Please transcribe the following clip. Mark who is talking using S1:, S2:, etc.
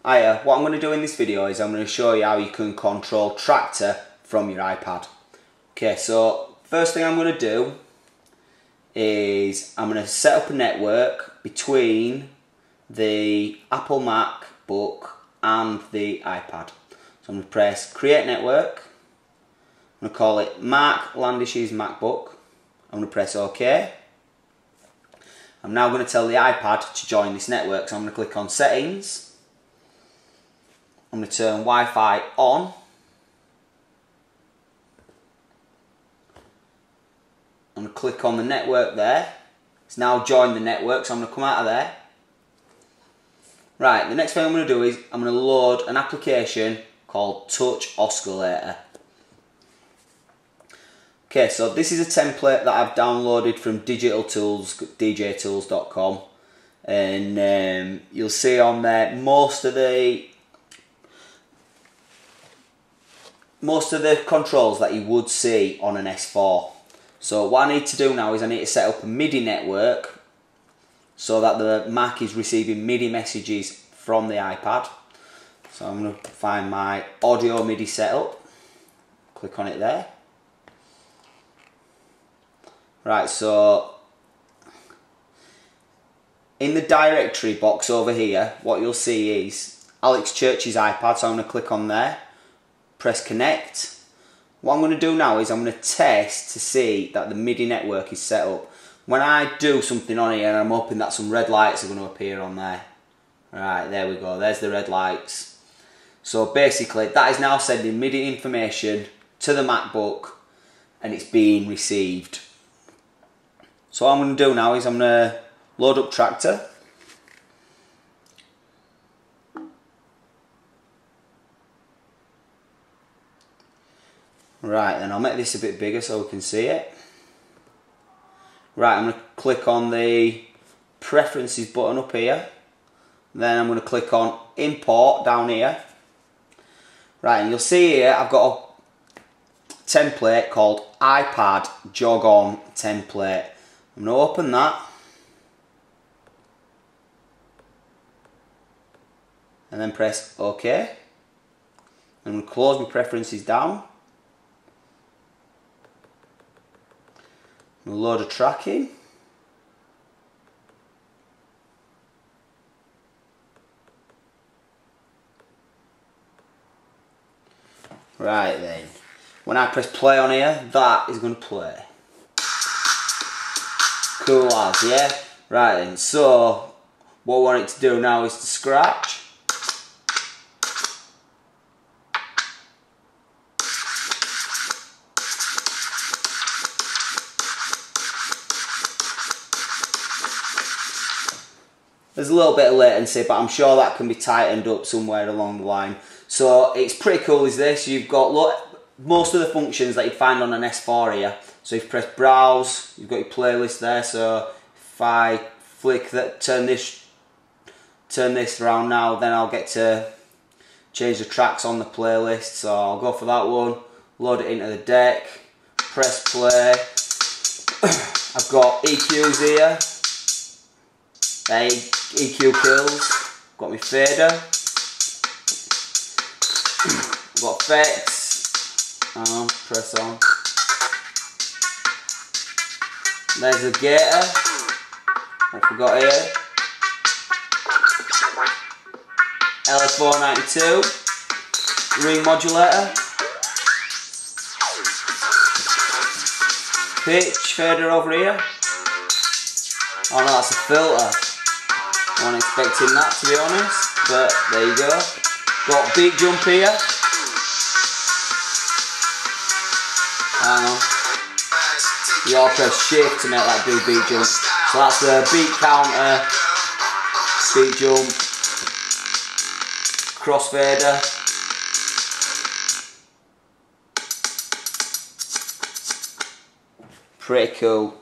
S1: Hiya, what I'm going to do in this video is I'm going to show you how you can control Traktor from your iPad. Okay, so first thing I'm going to do is I'm going to set up a network between the Apple MacBook and the iPad. So I'm going to press Create Network. I'm going to call it Marc Landish's MacBook. I'm going to press OK. I'm now going to tell the iPad to join this network. So I'm going to click on Settings. I'm going to turn Wi-Fi on. I'm going to click on the network there. It's now joined the network, so I'm going to come out of there. Right, the next thing I'm going to do is I'm going to load an application called Touch Oscillator. Okay, so this is a template that I've downloaded from Digital Tools, djtools.com, and you'll see on there most of the controls that you would see on an S4. So what I need to do now is I need to set up a MIDI network so that the Mac is receiving MIDI messages from the iPad. So I'm going to find my audio MIDI setup, click on it there. Right, so in the directory box over here, what you'll see is Alex Church's iPad, so I'm going to click on there. Press connect. What I'm going to do now is I'm going to test to see that the MIDI network is set up. When I do something on here, I'm hoping that some red lights are going to appear on there. Right, there we go, there's the red lights. So basically that is now sending MIDI information to the MacBook and it's being received. So what I'm going to do now is I'm going to load up Traktor. Right, then I'll make this a bit bigger so we can see it. Right, I'm going to click on the Preferences button up here. Then I'm going to click on Import down here. Right, and you'll see here I've got a template called iPad Jog On Template. I'm going to open that. And then press OK. I'm going to close my preferences down. A load of tracking. Right then, when I press play on here, that is going to play. Cool as, yeah? Right then, so what I want it to do now is to scratch. There's a little bit of latency, but I'm sure that can be tightened up somewhere along the line. So it's pretty cool is this. You've got most of the functions that you'd find on an S4 here. So if you press browse, you've got your playlist there. So if I flick that, turn this around now, then I'll get to change the tracks on the playlist. So I'll go for that one, load it into the deck, press play. I've got EQs here. EQ kills, got my fader, got effects, press on, there's the gator, what we got here, LS492, ring modulator, pitch fader over here, oh no, that's a filter. I wasn't expecting that, to be honest, but there you go. Got beat jump here. Hang on. You all press shift to make that do beat jump. So that's the beat counter, beat jump, crossfader. Pretty cool.